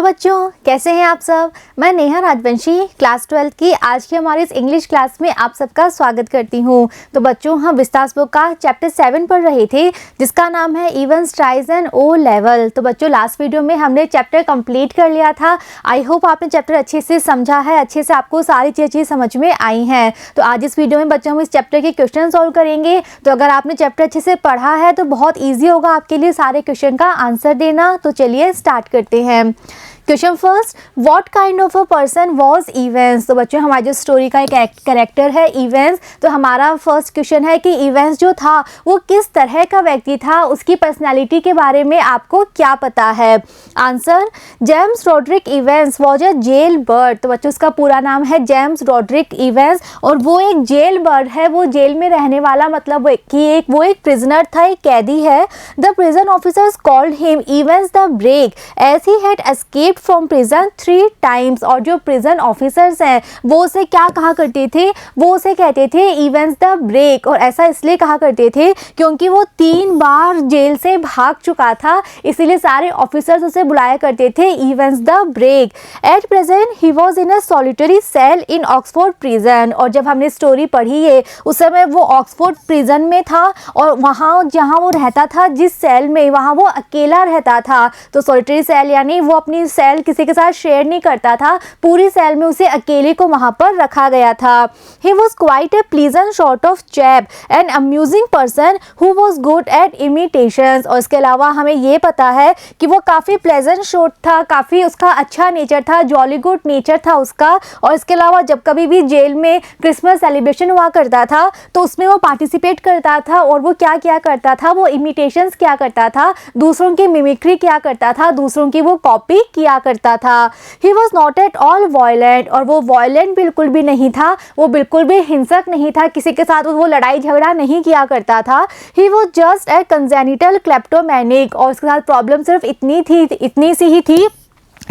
तो बच्चों कैसे हैं आप सब। मैं नेहा राजवंशी क्लास 12 की आज की हमारी इस इंग्लिश क्लास में आप सबका स्वागत करती हूं। तो बच्चों हम विस्तास बुक का चैप्टर 7 पढ़ रहे थे जिसका नाम है Evans tries and O level. तो बच्चों लास्ट वीडियो में हमने चैप्टर कंप्लीट कर लिया था। आई होप आपने चैप्टर अच्छे से समझा है, अच्छे से आपको सारी चीज़ें समझ में आई हैं। तो आज इस वीडियो में बच्चों हम इस चैप्टर के क्वेश्चन सॉल्व करेंगे। तो अगर आपने चैप्टर अच्छे से पढ़ा है तो बहुत ईजी होगा आपके लिए सारे क्वेश्चन का आंसर देना। तो चलिए स्टार्ट करते हैं। Question first, what kind of a person was events. तो बच्चों हमारे जो स्टोरी का एक कैरेक्टर है इवेंट्स। तो हमारा फर्स्ट क्वेश्चन है कि इवेंट्स जो था वो किस तरह का व्यक्ति था, उसकी पर्सनालिटी के बारे में आपको क्या पता है। Answer, James Roderick Evans was a jail bird. तो बच्चों उसका पूरा नाम है जेम्स रॉड्रिक इवेंट्स और वो एक जेल बर्ड है। वो जेल में रहने वाला मतलब कि वो एक प्रिजनर था, एक कैदी है। The prison officers called him Evans the Break as he had escaped from prison 3 times. और जो प्रिजन ऑफिसर्स हैं वो उसे क्या कहा करते थे, वो उसे कहते थे इवेंट्स द ब्रेक। और ऐसा इसलिए कहा करते थे क्योंकि वो 3 बार जेल से भाग चुका था, इसीलिए सारे ऑफिसर्स उसे बुलाया करते थे Evans the Break. At present he was in a solitary cell in Oxford prison. और जब हमने स्टोरी पढ़ी है उस समय वो ऑक्सफोर्ड प्रिजन में था और वहाँ जहाँ वो रहता था जिस सेल में, वहाँ वो अकेला रहता था। तो सॉलिटरी सेल यानी वो अपनी सेल किसी के साथ शेयर नहीं करता था, पूरी सेल में उसे अकेले को वहां पर रखा गया था। He was quite a pleasant sort of chap, an amusing person who was good at imitations। और इसके अलावा हमें ये पता है कि वो काफ़ी प्लेजेंट शॉट था, काफ़ी उसका अच्छा नेचर था, जॉली गुड नेचर था उसका। और इसके अलावा जब कभी भी जेल में क्रिसमस सेलिब्रेशन हुआ करता था तो उसमें वो पार्टिसिपेट करता था और वो क्या किया करता था, वो इमिटेशंस क्या करता था, दूसरों की मिमिक्री क्या करता था, दूसरों की वो कॉपी किया करता था। He was not at all violent। और वो वायलेंट बिल्कुल भी नहीं था, वो बिल्कुल भी हिंसक नहीं था, किसी के साथ वो लड़ाई झगड़ा नहीं किया करता था। He was just a congenital kleptomaniac। और उसके साथ प्रॉब्लम सिर्फ इतनी सी ही थी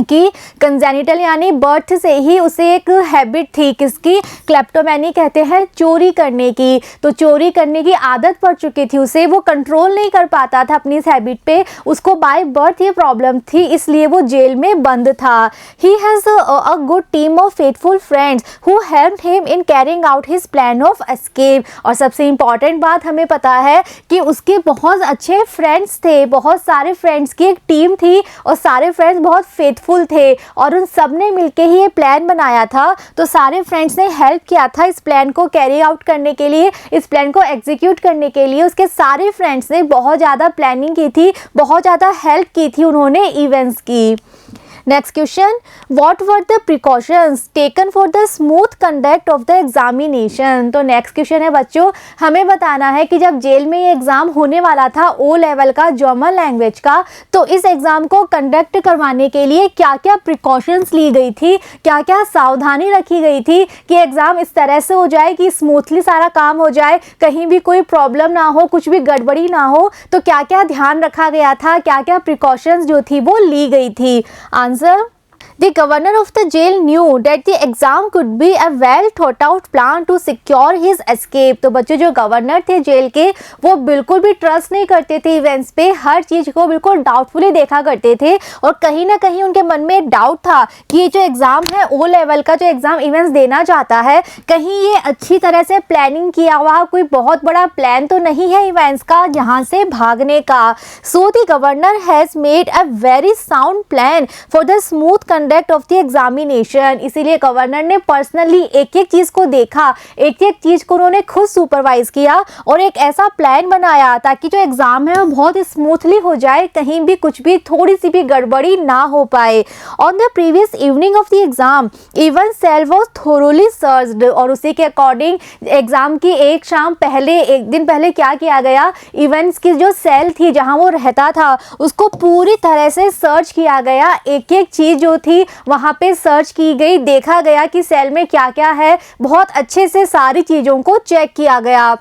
कि कंजेनिटल यानी बर्थ से ही उसे एक हैबिट थी, किसकी, क्लेप्टोमैनी कहते हैं चोरी करने की। तो चोरी करने की आदत पड़ चुकी थी उसे, वो कंट्रोल नहीं कर पाता था अपनी इस हैबिट पे, उसको बाय बर्थ ये प्रॉब्लम थी, इसलिए वो जेल में बंद था। He has a good team of faithful friends who helped him in carrying out his plan of escape. और सबसे इम्पॉर्टेंट बात हमें पता है कि उसके बहुत अच्छे फ्रेंड्स थे, बहुत सारे फ्रेंड्स की एक टीम थी और सारे फ्रेंड्स बहुत फेथफुल थे और उन सब ने मिलके ही ये प्लान बनाया था। तो सारे फ्रेंड्स ने हेल्प किया था इस प्लान को कैरी आउट करने के लिए, इस प्लान को एग्जीक्यूट करने के लिए। उसके सारे फ्रेंड्स ने बहुत ज़्यादा प्लानिंग की थी, बहुत ज़्यादा हेल्प की थी उन्होंने इवेंट्स की। Next question, what were the precautions taken for the smooth conduct of the examination. तो नेक्स्ट क्वेश्चन है बच्चों, हमें बताना है कि जब जेल में ये एग्ज़ाम होने वाला था ओ लेवल का जर्मन लैंग्वेज का, तो इस एग्ज़ाम को कंडक्ट करवाने के लिए क्या क्या प्रिकॉशंस ली गई थी, क्या क्या सावधानी रखी गई थी कि एग्ज़ाम इस तरह से हो जाए कि स्मूथली सारा काम हो जाए, कहीं भी कोई प्रॉब्लम ना हो, कुछ भी गड़बड़ी ना हो। तो क्या क्या ध्यान रखा गया था, क्या क्या प्रिकॉशंस जो थी वो ली गई थी। Answer, the governor of the jail knew that the exam could be a well thought out plan to secure his escape। तो बच्चों जो गवर्नर थे जेल के वो बिल्कुल भी ट्रस्ट नहीं करते थे इवेंट्स पे, हर चीज़ को बिल्कुल डाउटफुली देखा करते थे और कहीं ना कहीं उनके मन में डाउट था कि ये जो एग्ज़ाम है ओ लेवल का जो एग्ज़ाम इवेंट्स देना चाहता है, कहीं ये अच्छी तरह से प्लानिंग किया हुआ कोई बहुत बड़ा प्लान तो नहीं है इवेंट्स का यहाँ से भागने का। So the governor has made a very sound plan for the smooth conduct of the examination. इसीलिए गवर्नर ने पर्सनली एक एक चीज़ को देखा, एक एक चीज़ को उन्होंने खुद सुपरवाइज किया और एक ऐसा प्लान बनाया ताकि जो एग्ज़ाम है वो बहुत स्मूथली हो जाए, कहीं भी कुछ भी थोड़ी सी भी गड़बड़ी ना हो पाए। On the previous evening of the exam Evans cell was thoroughly searched. और उसी के अकॉर्डिंग एग्ज़ाम की एक दिन पहले क्या किया गया, इवेंट्स की जो सेल थी जहाँ वो रहता था उसको पूरी तरह से सर्च किया गया, एक एक चीज़ जो थी वहाँ पे सर्च की गई, देखा गया कि सेल में क्या क्या है, बहुत अच्छे से सारी चीज़ों को चेक किया गया।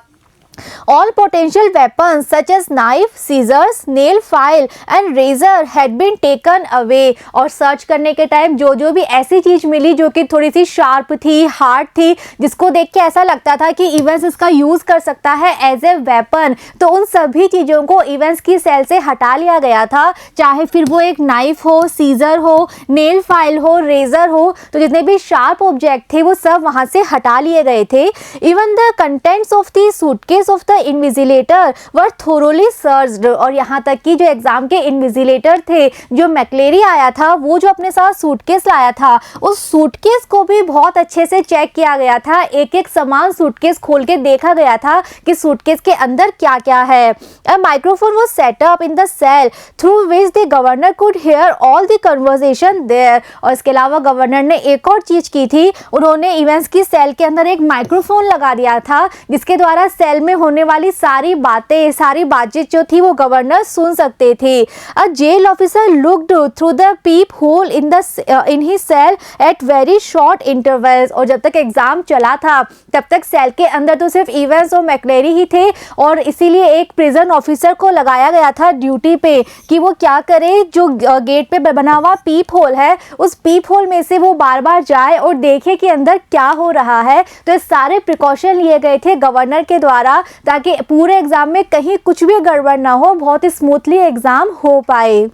All potential weapons such as knife, scissors, nail file and razor had been taken away। और सर्च करने के टाइम जो जो भी ऐसी चीज मिली जो कि थोड़ी सी शार्प थी, हार्ड थी, जिसको देख के ऐसा लगता था कि इवेंट्स इसका यूज कर सकता है एज ए वेपन, तो उन सभी चीजों को इवेंट्स की सेल से हटा लिया गया था। चाहे फिर वो एक नाइफ हो, सीजर हो, नेल फाइल हो, रेजर हो, तो जितने भी शार्प ऑब्जेक्ट थे वो सब वहां से हटा लिए गए थे। Even the contents of the suitcase of the invigilator were thoroughly searched. और यहाँ तक कि जो एग्जाम के इन्विजिलेटर थे, जो मैक्लेरी आया था, वो जो अपने साथ सूटकेस लाया था, उस सूटकेस को भी बहुत अच्छे से चेक किया गया था। एक एक सामान सूटकेस खोल के देखा गया था कि सूटकेस के अंदर क्या क्या है। A microphone was set up in the cell through which the governor could hear all the conversation there. और इसके अलावा गवर्नर ने एक और चीज की थी, उन्होंने इवेंट्स की सेल के अंदर एक माइक्रोफोन लगा दिया था, जिसके द्वारा सेल में होने वाली सारी बातें, सारी बातचीत जो थी वो गवर्नर सुन सकते थे। A jail officer looked through the peephole in his cell at very short intervals. और जब तक एग्जाम चला था तब तक सेल के अंदर तो सिर्फ इवेंट्स और मैक्लेरी ही थे, और इसीलिए एक प्रिजन ऑफिसर को लगाया गया था ड्यूटी पे कि वो क्या करे, जो गेट पे बना हुआ पीप होल है, उस पीप होल में से वो बार बार जाए और देखे कि अंदर क्या हो रहा है। तो इस सारे प्रिकॉशन लिए गए थे गवर्नर के द्वारा, ताकि पूरे एग्जाम में कहीं कुछ भी गड़बड़ ना हो, बहुत ही स्मूथली एग्जाम हो पाए।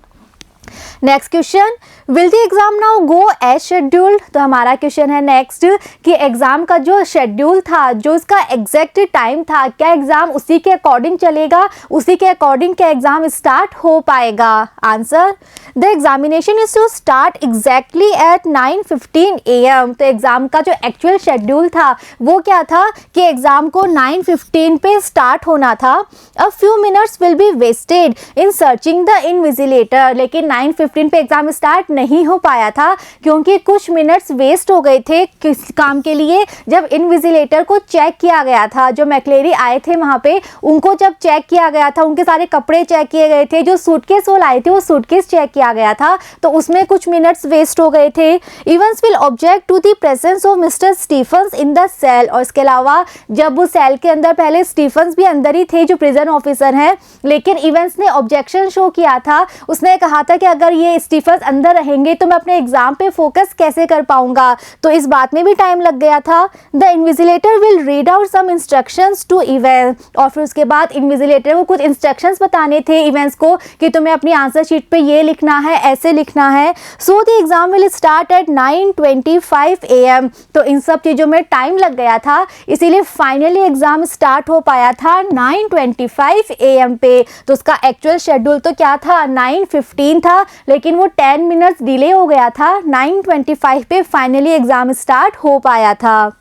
Next question, will the exam now go as scheduled. तो हमारा क्वेश्चन है नेक्स्ट कि एग्जाम का जो शेड्यूल था, जो इसका एग्जैक्ट टाइम था, क्या एग्जाम उसी के अकॉर्डिंग चलेगा, उसी के अकॉर्डिंग क्या एग्जाम स्टार्ट हो पाएगा। Answer, the examination is to start exactly at 9:15 AM। तो एग्जाम का जो एक्चुअल शेड्यूल था वो क्या था कि एग्जाम को 9:15 पे स्टार्ट होना था। A few minutes will be wasted in searching the invigilator. लेकिन 9:15 पे एग्जाम स्टार्ट नहीं हो पाया था क्योंकि कुछ मिनट्स वेस्ट हो गए थे किस काम के लिए, जब इन्विजिलेटर को चेक किया गया था। जो मैक्लेरी आए थे वहां पे, उनको जब चेक किया गया था, उनके सारे कपड़े चेक किए गए थे, जो सूटकेस वो लाए थे वो सूटकेस चेक किया गया था, तो उसमें कुछ मिनट्स वेस्ट हो गए थे। Evans will object to the presence of mister Stephens in the cell. और इसके अलावा जब वो सेल के अंदर, पहले स्टीफन्स भी अंदर ही थे जो प्रिजन ऑफिसर हैं, लेकिन इवेंट्स ने ऑब्जेक्शन शो किया था। उसने कहा था कि अगर ये स्टीफन्स अंदर रहेंगे तो मैं अपने एग्जाम पे फोकस कैसे कर पाऊंगा, तो इस बात में भी टाइम लग गया था। The invigilator will read out some instructions to Evans. और फिर उसके बाद इन्विजिलेटर को कुछ इंस्ट्रक्शंस बताने थे इवेंट्स को कि तुम्हें अपनी आंसर शीट पे ये लिखना है, ऐसे लिखना है। So the exam will start at 9:25 AM। तो इन सब चीज़ों में टाइम लग गया था, इसीलिए फाइनली एग्जाम स्टार्ट हो पाया था 9:25 AM पे। तो उसका एक्चुअल शेड्यूल तो क्या था, 9:15 था, लेकिन वो 10 मिनट्स डिले हो गया था। 9:25 पे फाइनली एग्जाम स्टार्ट हो पाया था।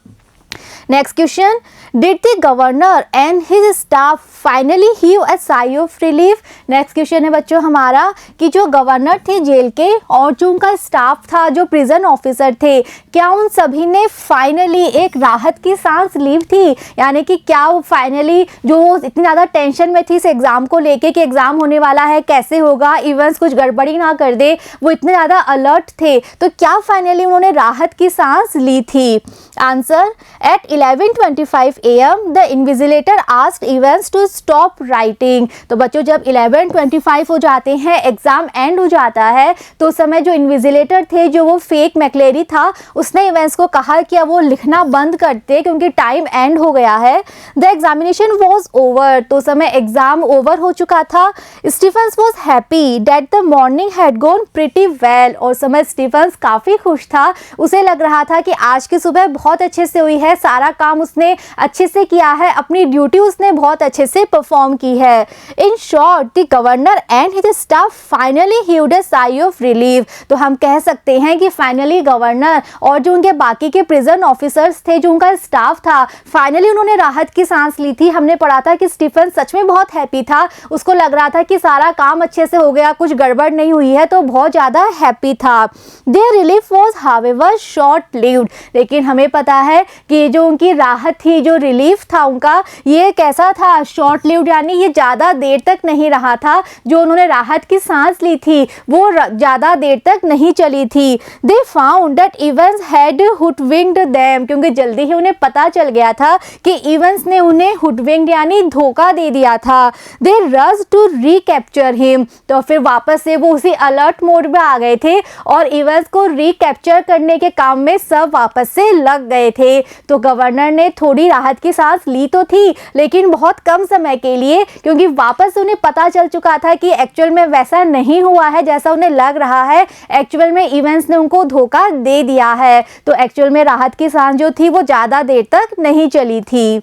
Next question, did the governor and his staff finally heave a sigh of relief. Next question है बच्चों हमारा कि जो गवर्नर थे जेल के और जो उनका स्टाफ था, जो प्रिजन ऑफिसर थे, क्या उन सभी ने फाइनली एक राहत की सांस ली थी, यानी कि क्या वो फाइनली, जो इतनी ज़्यादा टेंशन में थी इस एग्ज़ाम को लेके कि एग्ज़ाम होने वाला है, कैसे होगा, इवेंट्स कुछ गड़बड़ी ना कर दे, वो इतने ज़्यादा अलर्ट थे, तो क्या फाइनली उन्होंने राहत की सांस ली थी। Answer, at 11:25 AM the invigilator asked Evans to stop writing. तो बच्चों जब 11:25 हो जाते हैं, एग्जाम एंड हो जाता है, तो उस समय जो इन्विजिलेटर थे, जो वो फेक मैक्लेरी था, उसने इवेंट्स को कहा कि अब वो लिखना बंद करते क्योंकि टाइम एंड हो गया है। The examination was over. तो उस समय एग्जाम ओवर हो चुका था। Stephens was happy that the morning had gone pretty well. और समय स्टीफन्स काफ़ी खुश था, उसे लग रहा था कि आज की सुबह बहुत अच्छे से हुई है, सारा काम उसने अच्छे से किया है, अपनी ड्यूटी उसने बहुत अच्छे से परफॉर्म की है। In short the governor and his staff finally heaved a sigh of relief. तो हम कह सकते हैं कि फाइनली गवर्नर और जो उनके बाकी के प्रिजन ऑफिसर्स थे, जो उनका स्टाफ था, फाइनली उन्होंने राहत की सांस ली थी। हमने पढ़ा था कि स्टीफन सच में बहुत हैप्पी था, उसको लग रहा था कि सारा काम अच्छे से हो गया, कुछ गड़बड़ नहीं हुई है, तो बहुत ज़्यादा हैप्पी था। Their relief was however short lived. लेकिन हमें पता है कि जो उनकी राहत थी, जो रिलीफ था उनका, ये कैसा था, शॉर्ट लिव्ड, यानी ये ज़्यादा देर तक नहीं रहा था। जो उन्होंने राहत की सांस ली थी वो ज़्यादा देर तक नहीं चली थी। They found that events had hoodwinked them, क्योंकि जल्दी ही उन्हें पता चल गया था कि इवेंट्स ने उन्हें हुडविंक्ड यानी धोखा दे दिया था। दे रश टू रिकैप्चर हिम, तो फिर वापस से वो उसी अलर्ट मोड में आ गए थे और इवेंट्स को रिकैप्चर करने के काम में सब वापस से लग गए थे। तो गवर्नर ने थोड़ी राहत की सांस ली तो थी, लेकिन बहुत कम समय के लिए, क्योंकि वापस उन्हें पता चल चुका था कि एक्चुअल में वैसा नहीं हुआ है जैसा उन्हें लग रहा है। एक्चुअल में इवेंट्स ने उनको धोखा दे दिया है। तो एक्चुअल में राहत की सांस जो थी वो ज़्यादा देर तक नहीं चली थी।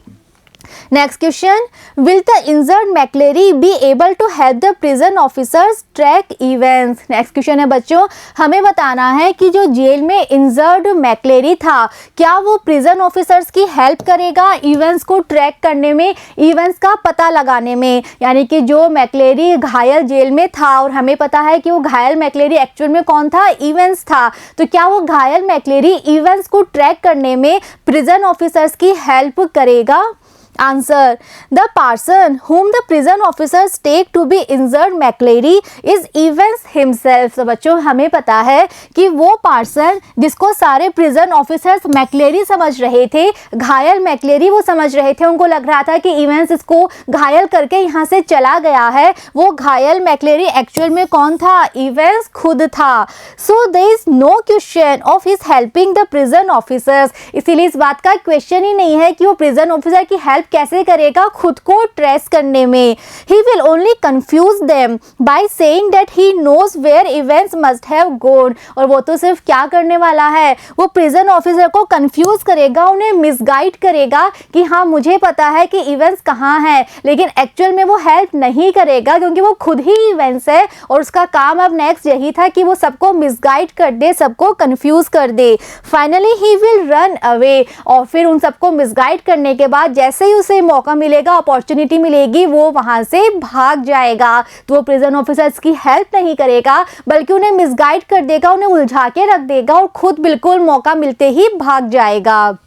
Next question, will the injured McLeery be able to help the prison officers track Evans. Next question है बच्चों, हमें बताना है कि जो जेल में इंजर्ड मैक्लेरी था, क्या वो प्रिजन ऑफिसर्स की हेल्प करेगा इवेंट्स को ट्रैक करने में, इवेंट्स का पता लगाने में। यानी कि जो मैक्लेरी घायल जेल में था, और हमें पता है कि वो घायल मैक्लेरी एक्चुअल में कौन था, इवेंट्स था, तो क्या वो घायल मैक्लेरी इवेंट्स को ट्रैक करने में प्रिजन ऑफिसर्स की हेल्प करेगा। Answer, the person whom the prison officers take to be injured McLeary is Evans himself। तो बच्चों हमें पता है कि वो पर्सन जिसको सारे प्रिजन ऑफिसर्स मैक्लेरी समझ रहे थे, घायल मैक्लेरी वो समझ रहे थे, उनको लग रहा था कि इवेंट्स इसको घायल करके यहाँ से चला गया है, वो घायल मैक्लेरी एक्चुअल में कौन था, इवेंट्स खुद था। So there is no question of his helping the prison officers, इसीलिए इस बात का क्वेश्चन ही नहीं है कि वो प्रिजन ऑफिसर की हेल्प कैसे करेगा खुद को ट्रेस करने में। He will only confuse them by saying that he knows where events must have gone। और वो तो सिर्फ क्या करने वाला है, वो प्रिजन ऑफिसर को कंफ्यूज करेगा, उन्हें मिसगाइड करेगा कि हाँ मुझे पता है कि इवेंट्स कहाँ हैं, लेकिन एक्चुअल में वो हेल्प नहीं करेगा क्योंकि वो खुद ही इवेंट्स है और उसका काम अब नेक्स्ट यही था कि वो सबको मिसगाइड कर दे, सबको कंफ्यूज कर दे। Finally he will run away, और फिर उन सबको मिसगाइड करने के बाद जैसे ही उसे मौका मिलेगा, अपॉर्चुनिटी मिलेगी, वो वहां से भाग जाएगा। तो वो प्रिजन ऑफिसर्स की हेल्प नहीं करेगा बल्कि उन्हें मिसगाइड कर देगा, उन्हें उलझा के रख देगा और खुद बिल्कुल मौका मिलते ही भाग जाएगा।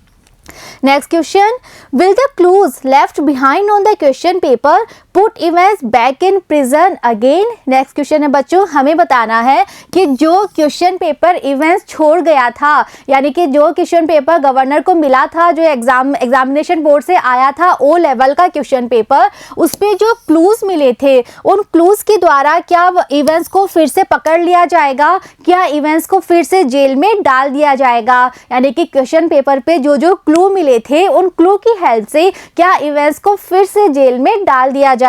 Next question, will the clues left behind on the question paper put events back in prison again. Next question है बच्चों, हमें बताना है कि जो क्वेश्चन पेपर इवेंट्स छोड़ गया था, यानी कि जो क्वेश्चन पेपर गवर्नर को मिला था, जो एग्जामिनेशन बोर्ड से आया था, ओ लेवल का क्वेश्चन पेपर, उस पे जो क्लूज मिले थे, उन क्लूज के द्वारा क्या इवेंट्स को फिर से पकड़ लिया जाएगा, क्या इवेंट्स को फिर से जेल में डाल दिया जाएगा। यानी कि क्वेश्चन पेपर पे जो जो क्लू मिले थे, उन क्लू की हेल्प से क्या इवेंट्स को फिर से जेल में डाल दिया जाएगा।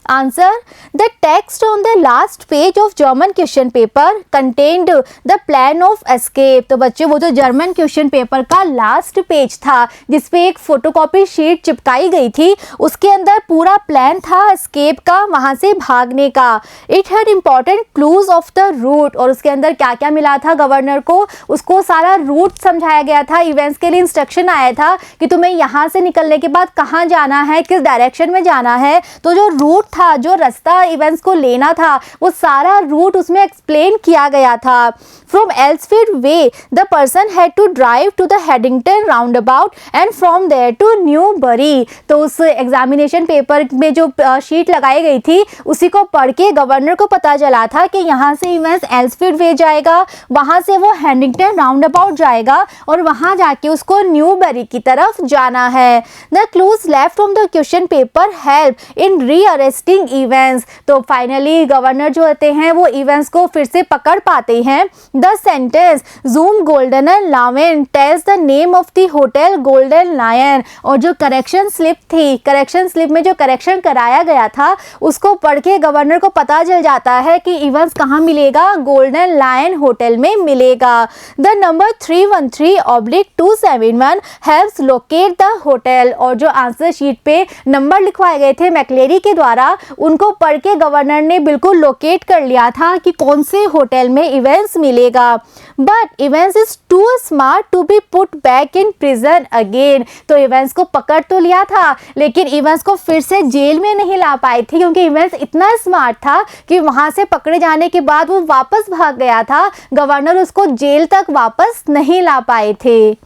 Answer, the text on the last page of German question paper contained the plan of escape। तो बच्चे वो जो जर्मन क्वेश्चन पेपर का लास्ट पेज था जिसपे एक फोटोकॉपी शीट चिपकाई गई थी, उसके अंदर पूरा प्लान था एस्केप का, वहां से भागने का। It had important clues of the route, और उसके अंदर क्या क्या मिला था गवर्नर को, उसको सारा रूट समझाया गया था, इवेंट्स के लिए इंस्ट्रक्शन आया था कि तुम्हें यहाँ से निकलने के बाद कहाँ जाना है, किस डायरेक्शन में जाना है। तो जो रूट था, जो रास्ता इवेंट्स को लेना था, वो सारा रूट उसमें एक्सप्लेन किया गया था। From Elsfield way the person had to drive to the Headington roundabout and from there to Newbury. तो उस एग्जामिनेशन पेपर में जो शीट लगाई गई थी उसी को पढ़ के गवर्नर को पता चला था कि यहाँ से इवेंट्स एल्सफील्ड वे जाएगा, वहाँ से वो हेडिंगटन राउंड अबाउट जाएगा और वहाँ जाके उसको न्यूबरी की तरफ जाना है। The clues left from the question paper help in rearresting Evans. तो फाइनली गवर्नर जो होते हैं वो इवेंट्स को फिर से पकड़ पाते हैं। The sentence zoom Golden Lion tells the name of the hotel Golden Lion, और जो करेक्शन स्लिप थी, करेक्शन स्लिप में जो करेक्शन कराया गया था उसको पढ़ के गवर्नर को पता चल जाता है कि इवेंट्स कहाँ मिलेगा, गोल्डन लायन होटल में मिलेगा। The number 313/271 helps locate the hotel, और जो आंसर शीट पे नंबर लिखवाए गए थे मैक्लेरी के द्वारा, उनको पढ़ के गवर्नर ने बिल्कुल लोकेट कर लिया था कि कौन से होटल में इवेंट्स मिलेगा। But Evans is too smart to be put back in prison again. तो इवेंट्स को पकड़ तो लिया था लेकिन इवेंट्स को फिर से जेल में नहीं ला पाए थे, क्योंकि इवेंट्स इतना स्मार्ट था कि वहां से पकड़े जाने के बाद वो वापस भाग गया था, गवर्नर उसको जेल तक वापस नहीं ला पाए थे।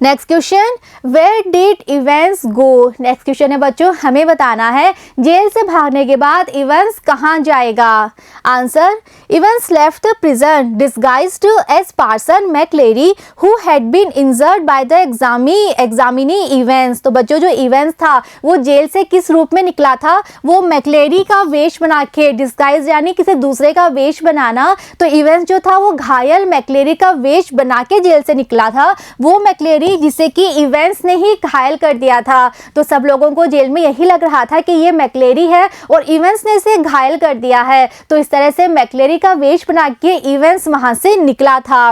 Next question, where did Evans go. Next question है बच्चों, हमें बताना है जेल से भागने के बाद इवेंस कहाँ जाएगा। Answer, Evans left the prison disguised as parson McLeery who had been injured by the examinee Evans. तो बच्चों जो इवेंस था वो जेल से किस रूप में निकला था, वो मैकलेरी का वेश बना के, डिस्गाइज यानी किसी दूसरे का वेश बनाना, तो इवेंस जो था वो घायल मैकलेरी का वेश बना के जेल से निकला था। वो मैकलेरी जिसे कि इवेंस ने ही घायल कर दिया था। तो सब लोगों को जेल में यही लग रहा था कि ये मैकलेरी है और इवेंस ने इसे घायल कर दिया है। तो इस तरह से मैकलेरी का वेश बना के इवेंस वहां से निकला था।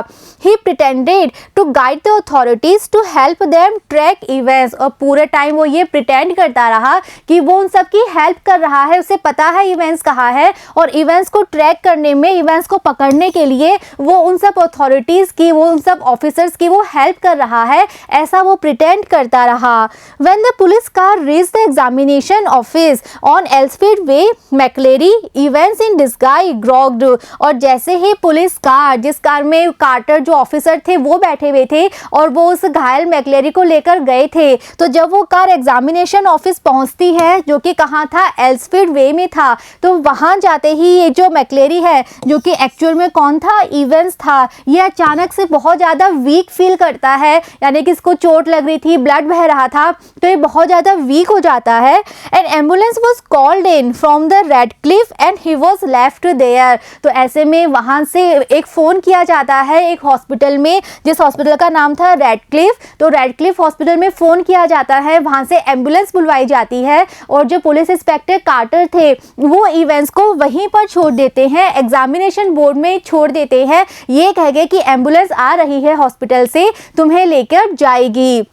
He pretended to guide the authorities to help them track Evans. और पूरे टाइम वो ये प्रिटेंड करता रहा कि वो उन सब की हेल्प कर रहा है, उसे पता है इवेंस कहाँ है और इवेंस को ट्रैक करने में, इवेंस को पकड़ने के लिए वो उन सब अथॉरिटीज की, वो उन सब ऑफिसर्स की वो हेल्प कर रहा है, ऐसा वो प्रिटेंड करता रहा। When the police car reached the examination office on Elsford Way, McLeary, Evans in disguise, grogged। और जैसे ही पुलिस कार, जिस कार में कार्टर जो ऑफिसर थे वो बैठे हुए थे और वो उस घायल मैकलेरी को लेकर गए थे, तो जब वो कार एग्जामिनेशन ऑफिस पहुंचती है जो कि कहाँ था, एल्सफील्ड वे में था, तो वहां जाते ही ये जो मैकलेरी है जो कि एक्चुअल में कौन था, इवेंस था, ये अचानक से बहुत ज़्यादा वीक फील करता है, यानी कि इसको चोट लग रही थी, ब्लड बह रहा था, तो ये बहुत ज़्यादा वीक हो जाता है। And ambulance was called in from the Radcliffe and he was left there. तो ऐसे में वहाँ से एक फ़ोन किया जाता है एक हॉस्पिटल में, जिस हॉस्पिटल का नाम था रेडक्लिफ। तो रेडक्लिफ हॉस्पिटल में फ़ोन किया जाता है, वहाँ से एम्बुलेंस बुलवाई जाती है और जो पुलिस इंस्पेक्टर कार्टर थे वो इवेंट्स को वहीं पर छोड़ देते हैं, एग्जामिनेशन बोर्ड में छोड़ देते हैं, ये कह के कि एम्बुलेंस आ रही है हॉस्पिटल से, तुम्हें लेकर जाएगी।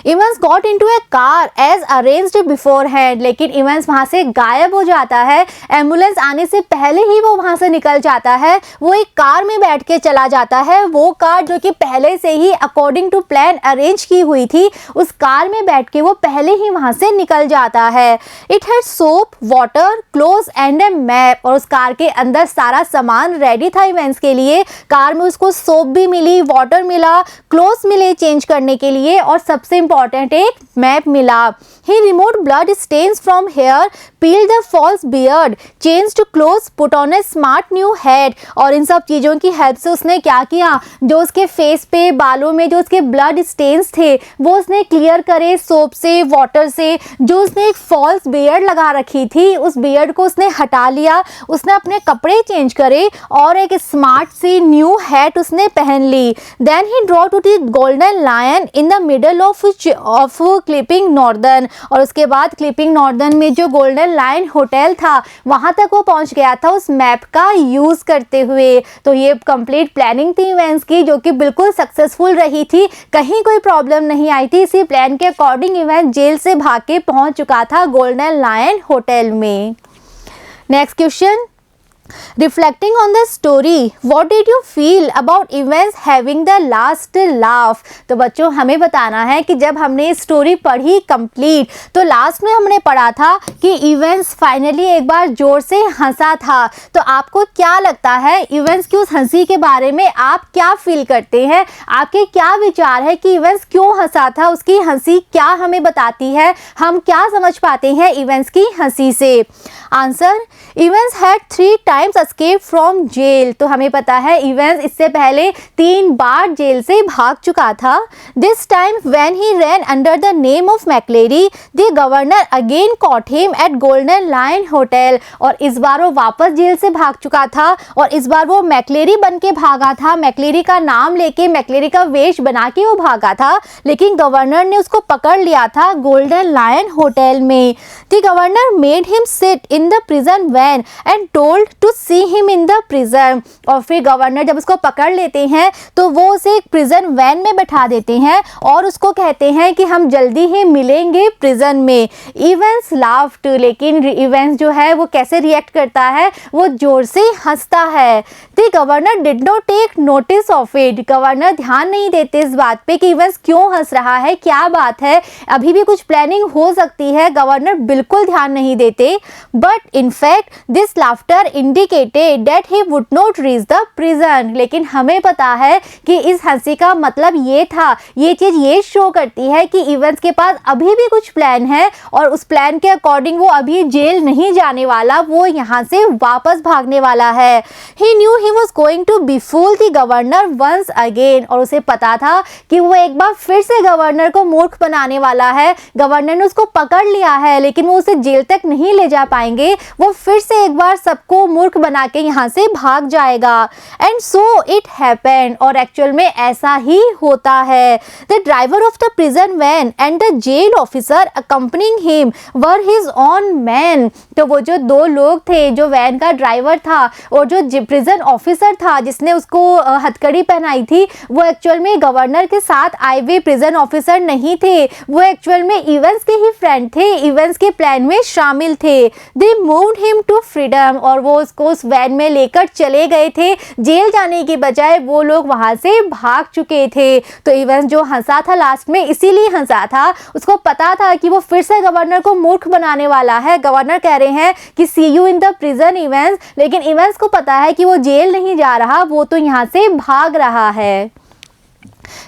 Evans got into a car as arranged beforehand. लेकिन इवेंस वहाँ से गायब हो जाता है, एम्बुलेंस आने से पहले ही वो वहाँ से निकल जाता है। वो एक कार में बैठ के चला जाता है, वो कार जो कि पहले से ही अकॉर्डिंग टू प्लान अरेंज की हुई थी, उस कार में बैठ के वो पहले ही वहाँ से निकल जाता है। It had soap, water, clothes and A map. और उस कार के अंदर सारा सामान रेडी था इवेंस के लिए। कार में उसको सोप भी मिली, वाटर मिला, क्लोथ्स मिले चेंज करने के लिए और सबसे इंपॉर्टेंट एक मैप मिला। He removed blood stains from hair, peeled the false beard, changed clothes, put on a smart new hat। और इन सब चीज़ों की हेल्प से उसने क्या किया, जो उसके फेस पे, बालों में जो उसके ब्लड स्टेन्स थे वो उसने क्लियर करे सोप से, वाटर से। जो उसने एक फॉल्स बियर्ड लगा रखी थी उस बियर्ड को उसने हटा लिया, उसने अपने कपड़े चेंज करे और एक स्मार्ट सी न्यू हैट उसने पहन ली। Then he drove to the Golden Lion in the middle of Chipping Norton. और उसके बाद क्लिपिंग नॉर्दर्न में जो गोल्डन लायन होटल था वहां तक वो पहुंच गया था उस मैप का यूज करते हुए। तो ये कंप्लीट प्लानिंग थी इवेंट्स की, जो कि बिल्कुल सक्सेसफुल रही थी, कहीं कोई प्रॉब्लम नहीं आई थी। इसी प्लान के अकॉर्डिंग इवेंट जेल से भाग के पहुंच चुका था गोल्डन लायन होटल में। Next question, Reflecting on the story, what did you feel about Evans having the last laugh? तो बच्चों हमें बताना है कि जब हमने स्टोरी पढ़ी कंप्लीट तो लास्ट में हमने पढ़ा था कि इवेंस फाइनली एक बार जोर से हंसा था। तो आपको क्या लगता है इवेंस की उस हंसी के बारे में, आप क्या फील करते हैं, आपके क्या विचार है कि इवेंस क्यों हंसा था, उसकी हंसी क्या हमें बताती है, हम क्या समझ पाते हैं इवेंस की हंसी से। Answer, Evans had 3 times escape from jail। तो हमें पता है इवेंस इससे पहले 3 बार जेल से भाग चुका था। This time when he ran under the name of McLeary, the governor again caught him at Golden Lion Hotel। और इस बार वो वापस जेल से भाग चुका था और इस बार वो मैकलेरी बन के भागा था, मैकलेरी का नाम लेके, मैकलेरी का वेश बना के वो भागा था, लेकिन गवर्नर ने उसको पकड़ लिया था गोल्डन लायन होटल में। The governor made him sit in the prison van and told to see him in the prison। और फिर गवर्नर जब उसको पकड़ लेते हैं तो वो उसे एक प्रिजन वैन में बैठा देते हैं और उसको कहते हैं कि हम जल्दी ही मिलेंगे प्रिजन में। इवेंस लाफ्ड, लेकिन इवेंस जो है वो कैसे रिएक्ट करता है, वो जोर से हंसता है। The governor did not take notice of it. Governor ध्यान नहीं देते इस बात पे कि इवेंस क्यों हंस रहा है, क्या बात है, अभी भी कुछ प्लानिंग हो सकती है, गवर्नर बिल्कुल ध्यान नहीं देते। But in fact this laughter indicated that he would not reach the prison. लेकिन हमें पता है कि इस हंसी का मतलब ये था, ये चीज ये शो करती है कि इवेंस के पास अभी भी कुछ प्लान है और उस प्लान के अकॉर्डिंग वो अभी जेल नहीं जाने वाला, वो यहाँ से वापस भागने वाला है। He knew he was going to befool the governor once again. और उसे पता था कि वो एक बार फिर से गवर्नर को मूर्ख बनाने वाला है। गवर्नर ने उसको पकड़ लिया है लेकिन वो उसे जेल तक नहीं ले जा पाएंगे, वो फिर से एक बार सबको मूर्ख बना के यहाँ से भाग जाएगा। And so it happened. और एक्चुअल में ऐसा ही होता है। The driver of the prison van and the jail officer accompanying him were his own man. तो वो जो दो लोग थे, जो वैन का ड्राइवर था और जो प्रिजन ऑफिसर था जिसने उसको हथकड़ी पहनाई थी, वो एक्चुअल में गवर्नर के साथ आए हुए प्रिजन ऑफिसर नहीं थे, वो एक्चुअल में इवेंस के ही फ्रेंड थे, इवेंस के प्लान में शामिल थे। They moved him to freedom. और वो उसको उस वैन में लेकर चले गए थे, जेल जाने की बजाय वो लोग वहां से भाग चुके थे। तो इवेंस जो हंसा था लास्ट में इसीलिए हंसा था, उसको पता था कि वो फिर से गवर्नर को मूर्ख बनाने वाला है। गवर्नर कह रहे हैं कि see you in the prison Evans, लेकिन इवेंस को पता है कि वो जेल नहीं जा रहा, वो तो यहाँ से भाग रहा है।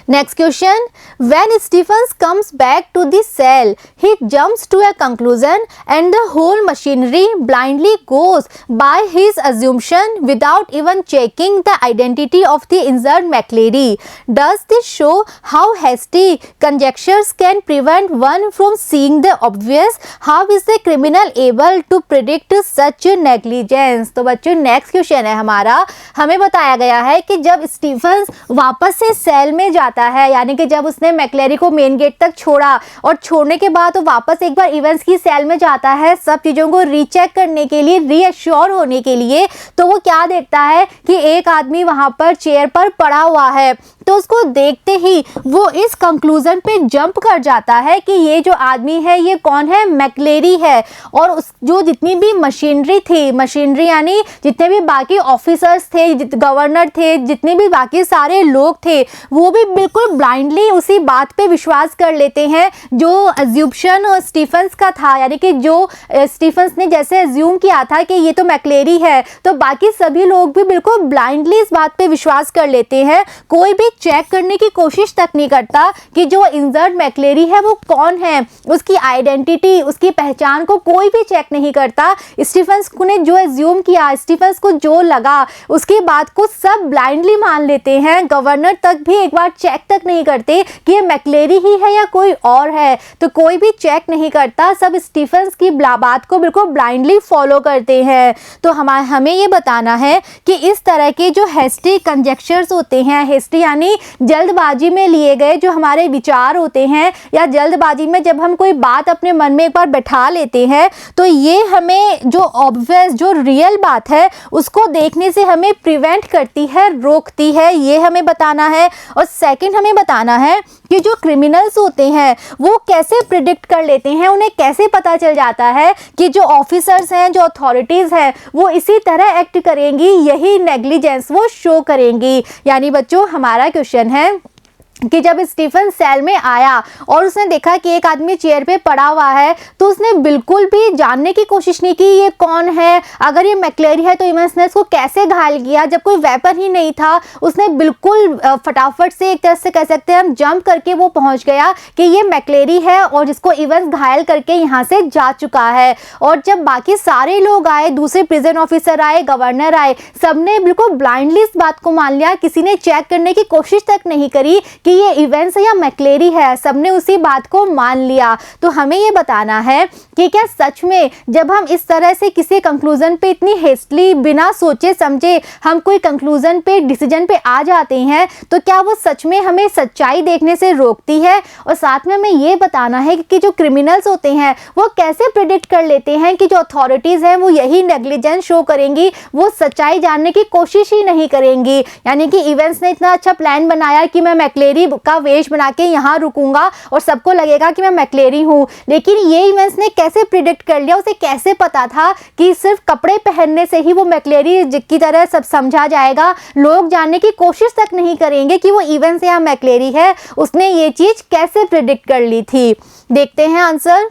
Next question. When Stephens comes back to the cell, he jumps to a conclusion and the whole machinery blindly goes by his assumption without even checking the identity of the injured McCleary. Does this show how hasty conjectures can prevent one from seeing the obvious? How is the criminal able to predict such negligence? तो बच्चों next question है हमारा, हमें बताया गया है कि जब स्टीफन्स वापस से सेल में जाता है, यानी कि जब उसने मैक्लेरी को मेन गेट तक छोड़ा और छोड़ने के बाद वो वापस एक बार इवेंस की सेल में जाता है सब चीज़ों को रीचेक करने के लिए, रीअश्योर होने के लिए, तो वो क्या देखता है कि एक आदमी वहां पर चेयर पर पड़ा हुआ है। तो उसको देखते ही वो इस कंक्लूजन पे जंप कर जाता है कि ये जो आदमी है ये कौन है, मैक्लेरी है। और उस जो जितनी भी मशीनरी थी, मशीनरी यानी जितने भी बाकी ऑफिसर्स थे, गवर्नर थे, जितने भी बाकी सारे लोग थे, वो भी बिल्कुल ब्लाइंडली उसी बात पे विश्वास कर लेते हैं जो अज्यूप्शन स्टीफन्स का था, यानी कि जो स्टीफन्स ने जैसे अज्यूम किया था कि ये तो मैक्लेरी है, तो बाकी सभी लोग भी बिल्कुल ब्लाइंडली इस बात पे विश्वास कर लेते हैं। कोई भी चेक करने की कोशिश तक नहीं करता कि जो इंजर्ड मैक्लेरी है वो कौन है, उसकी आइडेंटिटी, उसकी पहचान को कोई भी चेक नहीं करता। स्टीफन्स ने जो अज्यूम किया, स्टीफन्स को जो लगा, उसकी बात को सब ब्लाइंडली मान लेते हैं। गवर्नर तक भी एक बार चेक तक नहीं करते कि ये मैक्लेरी ही है या कोई और है, तो कोई भी चेक नहीं करता, सब स्टीफन्स की बात को बिल्कुल ब्लाइंडली फॉलो करते हैं। तो हमें ये बताना है कि इस तरह के जो हेस्टी कंजेक्चर्स होते हैं, हेस्टी यानी जल्दबाजी में लिए गए जो हमारे विचार होते हैं, या जल्दबाजी में जब हम कोई बात अपने मन में एक बार बैठा लेते हैं, तो ये हमें जो ऑब्वियस, जो रियल बात है उसको देखने से हमें प्रिवेंट करती है, रोकती है, ये हमें बताना है। और सेकंड हमें बताना है कि जो क्रिमिनल्स होते हैं वो कैसे प्रिडिक्ट कर लेते हैं, उन्हें कैसे पता चल जाता है कि जो ऑफिसर्स हैं, जो अथॉरिटीज़ हैं, वो इसी तरह एक्ट करेंगी, यही नेग्लिजेंस वो शो करेंगी। यानी बच्चों हमारा क्वेश्चन है कि जब स्टीफन सेल में आया और उसने देखा कि एक आदमी चेयर पे पड़ा हुआ है, तो उसने बिल्कुल भी जानने की कोशिश नहीं की ये कौन है, अगर ये मैक्लेरी है तो इवेंस ने इसको कैसे घायल किया, जब कोई वेपन ही नहीं था। उसने बिल्कुल फटाफट से, एक तरह से कह सकते हैं हम, जंप करके वो पहुंच गया कि ये मैक्लेरी है और जिसको इवेंस घायल करके यहाँ से जा चुका है। और जब बाकी सारे लोग आए, दूसरे प्रिजन ऑफिसर आए, गवर्नर आए, सबने बिल्कुल ब्लाइंडली इस बात को मान लिया, किसी ने चेक करने की कोशिश तक नहीं करी कि ये इवेंट्स या मैक्लेरी है, सबने उसी बात को मान लिया। तो हमें ये बताना है कि क्या सच में जब हम इस तरह से किसी कंक्लूजन पे इतनी हेस्टली, बिना सोचे समझे हम कोई कंक्लूजन पे, डिसीजन पे आ जाते हैं, तो क्या वो सच में हमें सच्चाई देखने से रोकती है। और साथ में हमें ये बताना है कि जो क्रिमिनल्स होते हैं वो कैसे प्रिडिक्ट कर लेते हैं कि जो अथॉरिटीज़ हैं वो यही नेग्लिजेंस शो करेंगी, वो सच्चाई जानने की कोशिश ही नहीं करेंगी। यानी कि इवेंट्स ने इतना अच्छा प्लान बनाया कि मैं मैक्लेरी का वेश बना के यहाँ रुकूंगा और सबको लगेगा कि मैं मैक्लेरी हूँ, लेकिन ये इवेंट्स ने कैसे प्रिडिक्ट कर लिया, उसे कैसे पता था कि सिर्फ कपड़े पहनने से ही वो मैक्लेरी की तरह सब समझा जाएगा, लोग जानने की कोशिश तक नहीं करेंगे कि वो इवेंट्स या मैक्लेरी है। उसने ये चीज कैसे प्रिडिक्ट कर ली थी। देखते हैं answer.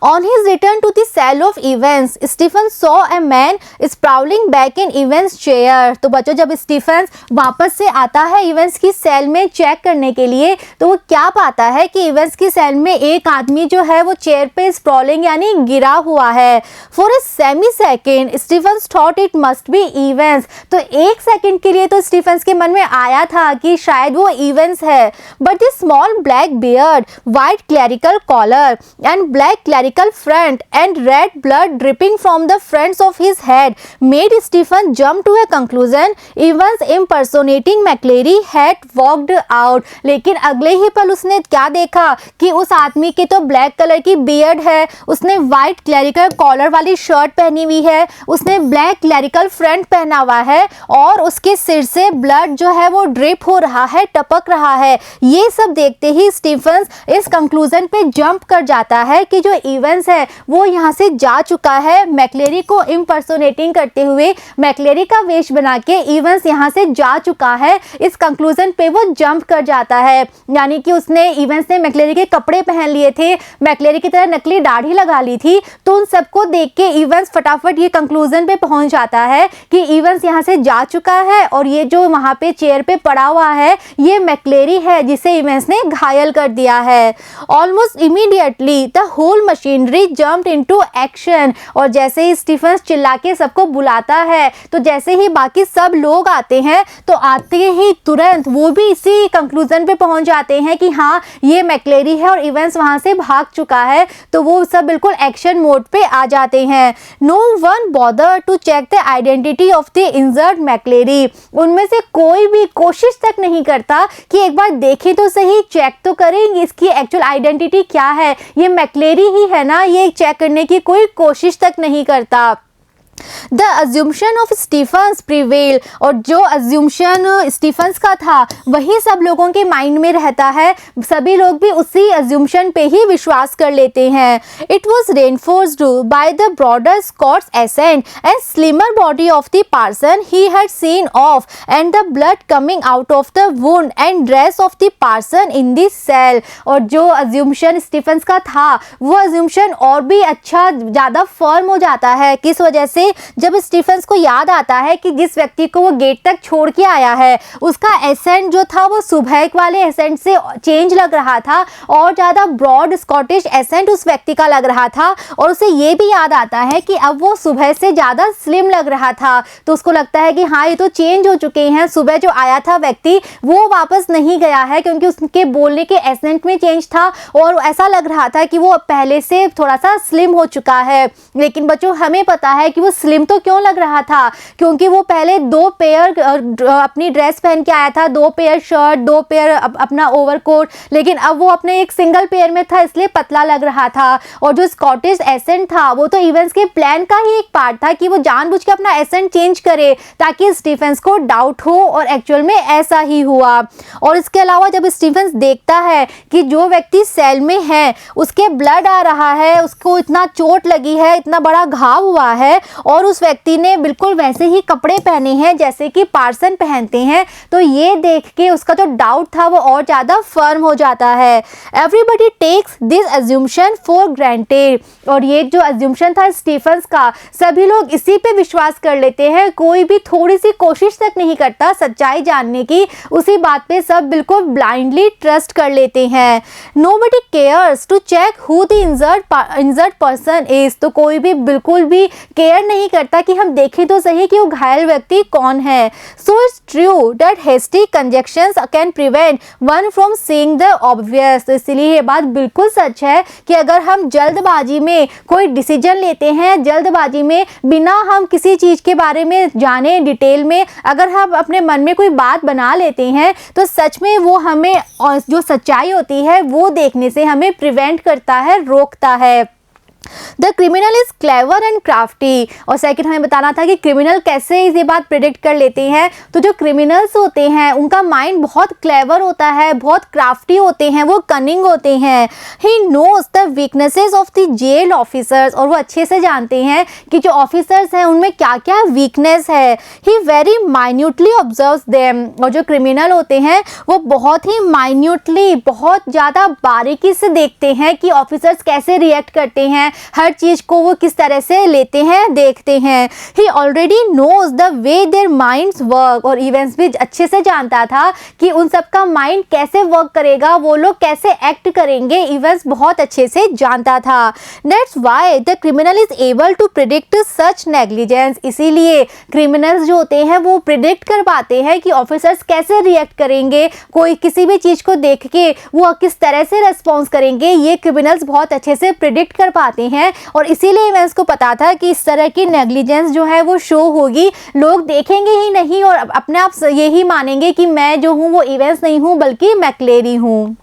On his return to the cell of Evans, Stephen saw a man sprawling back in Evans' chair. तो बच्चों जब स्टीफन वापस से आता है इवेंस की सेल में चेक करने के लिए तो वो क्या पाता है कि इवेंस की सेल में एक आदमी जो है वो चेयर पे स्प्रॉलिंग यानी गिरा हुआ है. For a semi second Stephen thought it must be Evans. तो एक सेकेंड के लिए तो स्टीफन के मन में आया था कि शायद वो इवेंस है. But the small black beard, white clerical collar and black clerical front and red blood dripping from the fronts of his head made Stephen jump to a conclusion. Evans impersonating McClary had walked out. लेकिन अगले ही पल उसने क्या देखा कि उस आदमी की तो ब्लैक कलर की बियर्ड है, उसने वाइट क्लerical कॉलर वाली शर्ट पहनी हुई है, उसने ब्लैक क्लerical फ्रंट पहना हुआ है और उसके सिर से ब्लड जो है वो ड्रिप हो रहा है, टपक रहा है. ये सब देखते ही स्टीफन इस कंक्लूजन पे जंप कर जाता है कि जो इवेंस है वो यहाँ से जा चुका है. मैक्लेरी को इम्पर्सोनेटिंग करते हुए, मैक्लेरी का वेश बना के इवेंस यहाँ से जा चुका है. इस कंक्लूजन पे वो जंप कर जाता है. यानी कि उसने इवेंस ने मैक्लेरी के कपड़े पहन लिए थे, मैक्लेरी की तरह नकली दाढ़ी लगा ली थी. तो उन सबको देख के इवेंस फटाफट ये कंक्लूजन पे पहुंच जाता है कि इवेंस यहाँ से जा चुका है और ये जो वहाँ पे चेयर पे पड़ा हुआ है ये मैक्लेरी है जिसे इवेंस ने घायल कर दिया है. Almost immediately the whole machinery jumped into action. और जैसे ही स्टीफन चिल्ला के सबको बुलाता है तो जैसे ही बाकी सब लोग आते हैं तो आते ही तुरंत वो भी इसी कंक्लूजन पे पहुंच जाते हैं कि हाँ ये मैक्लेरी है और इवेंस वहां से भाग चुका है. तो वो सब बिल्कुल एक्शन मोड पे आ जाते हैं. No one bother to check the identity of the injured McLeery. उनमें से कोई भी कोशिश तक नहीं करता कि एक बार देखें तो सही, चेक तो करेंगे इसकी एक्चुअल आइडेंटिटी क्या है, ये मैक्लेरी ही है ना, ये चेक करने की कोई कोशिश तक नहीं करता. The assumption of Stephens prevail. और जो assumption स्टीफन्स का था वही सब लोगों के माइंड में रहता है. सभी लोग भी उसी assumption पे ही विश्वास कर लेते हैं. It was reinforced by the broader Scott's accent and slimmer body of the person he had seen off and the blood coming out of the wound and dress of the person in the cell. और जो assumption Stephen's का था वो assumption और भी अच्छा ज़्यादा firm हो जाता है. किस वजह से? जब स्टीफन्स को याद आता है कि जिस व्यक्ति को वो गेट तक छोड़ के आया है उसका एसेंट जो था वो सुबह वाले एसेंट से चेंज लग रहा था और ज़्यादा ब्रॉड स्कॉटिश एसेंट उस व्यक्ति का लग रहा था. और उसे ये भी याद आता है कि अब वो सुबह से ज़्यादा स्लिम लग रहा था. तो उसको लगता है कि हाँ ये तो चेंज हो चुके हैं, सुबह जो आया था व्यक्ति वो वापस नहीं गया है क्योंकि उसके बोलने के एसेंट में चेंज था और ऐसा लग रहा था कि वो पहले से थोड़ा सा स्लिम हो चुका है. लेकिन बच्चों हमें पता है कि वो स्लिम तो क्यों लग रहा था, क्योंकि वो पहले 2 पेयर अपनी ड्रेस पहन के आया था, 2 पेयर शर्ट, 2 पेयर अपना ओवरकोट. लेकिन अब वो अपने एक सिंगल पेयर में था इसलिए पतला लग रहा था. और जो स्कॉटिश एसेंट था वो तो इवेंस के प्लान का ही एक पार्ट था कि वो जानबूझ के अपना एसेंट चेंज करे ताकि स्टीफन्स को डाउट हो और एक्चुअल में ऐसा ही हुआ. और इसके अलावा जब स्टीफन्स देखता है कि जो व्यक्ति सेल में है उसके ब्लड आ रहा है, उसको इतना चोट लगी है, इतना बड़ा घाव हुआ है और उस व्यक्ति ने बिल्कुल वैसे ही कपड़े पहने हैं जैसे कि पार्सन पहनते हैं, तो ये देख के उसका जो डाउट था वो और ज़्यादा फर्म हो जाता है. Everybody takes this assumption for granted. और ये जो अज्यूम्शन था स्टीफन्स का सभी लोग इसी पे विश्वास कर लेते हैं, कोई भी थोड़ी सी कोशिश तक नहीं करता सच्चाई जानने की. उसी बात पे सब बिल्कुल ब्लाइंडली ट्रस्ट कर लेते हैं. Nobody cares to check who the injured person is. तो कोई भी बिल्कुल भी केयर नहीं करता कि हम देखें तो सही कि वो घायल व्यक्ति कौन है. So it's true that hasty conjunctions can prevent one from seeing the obvious. तो इसलिए ये बात बिल्कुल सच है कि अगर हम जल्दबाजी में कोई डिसीजन लेते हैं, जल्दबाजी में बिना हम किसी चीज़ के बारे में जाने डिटेल में अगर हम अपने मन में कोई बात बना लेते हैं तो सच में वो हमें जो सच्चाई होती है वो देखने से हमें प्रिवेंट करता है, रोकता है. The criminal is clever and crafty. और सेकंड हमें बताना था कि क्रिमिनल कैसे ये बात प्रिडिक्ट कर लेते हैं। तो जो क्रिमिनल्स होते हैं उनका माइंड बहुत क्लेवर होता है, बहुत क्राफ्टी होते हैं, वो कनिंग होते हैं। He knows the weaknesses of the jail officers, और वो अच्छे से जानते हैं कि जो ऑफिसर्स हैं उनमें क्या क्या वीकनेस है। ही वेरी माइन्यूटली ऑब्जर्व्स देम, और जो क्रिमिनल होते हैं वो बहुत ही माइन्यूटली, बहुत ज़्यादा बारीकी से देखते हैं कि ऑफिसर्स कैसे रिएक्ट करते हैं, हर चीज़ को वो किस तरह से लेते हैं, देखते हैं। He already knows the way their minds work, और इवेंट्स भी अच्छे से जानता था कि उन सब का माइंड कैसे वर्क करेगा, वो लोग कैसे एक्ट करेंगे, इवेंट्स बहुत अच्छे से जानता था। That's why the criminal is able to predict such negligence, इसीलिए क्रिमिनल्स जो होते हैं वो प्रिडिक्ट कर पाते हैं कि ऑफिसर्स कैसे रिएक्ट करेंगे, कोई किसी भी चीज़ को देख के वो किस तरह से रेस्पॉन्स करेंगे, ये क्रिमिनल्स बहुत अच्छे से प्रिडिक्ट कर पाते हैं। और इसीलिए इवेंट्स को पता था कि इस तरह की नेग्लिजेंस जो है वो शो होगी, लोग देखेंगे ही नहीं और अपने आप यही मानेंगे कि मैं जो हूँ वो इवेंट्स नहीं हूँ बल्कि मैक्लेरी हूँ।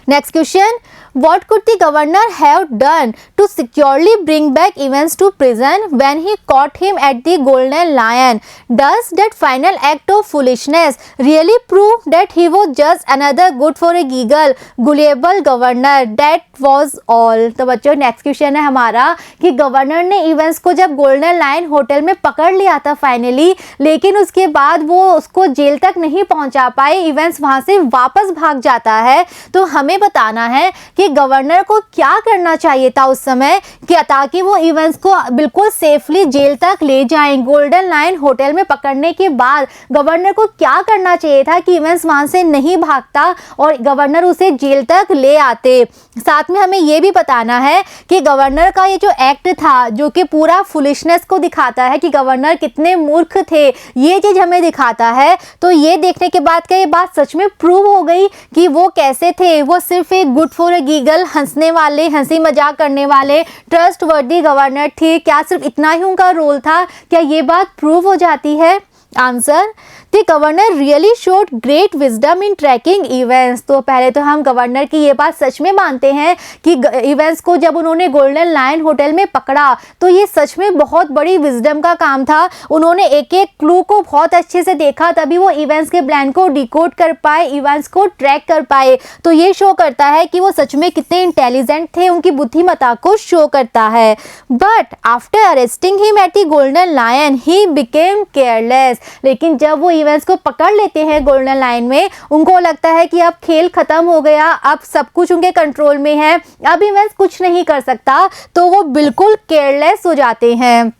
Next question, what could the governor have done to securely bring back Evans to prison when he caught him at the Golden Lion? Does that final act of foolishness really prove that he was just another good for a giggle, gullible governor? That was all. तो बच्चों next question है हमारा कि governor ने Evans को जब golden lion hotel में पकड़ लिया था फाइनली, लेकिन उसके बाद वो उसको जेल तक नहीं पहुंचा पाए, इवेंस वहां से वापस भाग जाता है। तो हमें बताना है कि गवर्नर को क्या करना चाहिए था उस समय कि ताकि वो इवेंट्स को बिल्कुल सेफली जेल तक ले जाएं। गोल्डन लायन होटल में पकड़ने के बाद गवर्नर को क्या करना चाहिए था कि इवेंट्स वहां से नहीं भागता और गवर्नर उसे जेल तक ले आते। साथ में हमें ये भी बताना है कि गवर्नर का ये जो एक्ट था जो कि पूरा फुलिशनेस को दिखाता है कि गवर्नर कितने मूर्ख थे, ये चीज़ हमें दिखाता है। तो ये देखने के बाद क्या ये बात सच में प्रूव हो गई कि वो कैसे थे, वो सिर्फ एक गुड फॉर अ गीगल, हंसने वाले, हंसी मजाक करने वाले ट्रस्ट वर्दी गवर्नर थे? क्या सिर्फ इतना ही उनका रोल था? क्या ये बात प्रूव हो जाती है? Answer, the governor really showed great wisdom in tracking Evans. तो पहले तो हम गवर्नर की ये बात सच में मानते हैं कि इवेंट्स को जब उन्होंने गोल्डन लायन होटल में पकड़ा तो ये सच में बहुत बड़ी विजडम का काम था। उन्होंने एक एक क्लू को बहुत अच्छे से देखा, तभी वो इवेंट्स के प्लान को डिकोड कर पाए, इवेंट्स को ट्रैक कर पाए। तो ये शो करता है कि वो सच में कितने इंटेलिजेंट थे, उनकी बुद्धिमत्ता को शो करता है। But after arresting him at the Golden Lion he became careless. लेकिन जब वो इवेंट्स को पकड़ लेते हैं गोल्डन लाइन में, उनको लगता है कि अब खेल खत्म हो गया, अब सब कुछ उनके कंट्रोल में है, अब इवेंट्स कुछ नहीं कर सकता, तो वो बिल्कुल केयरलेस हो जाते हैं।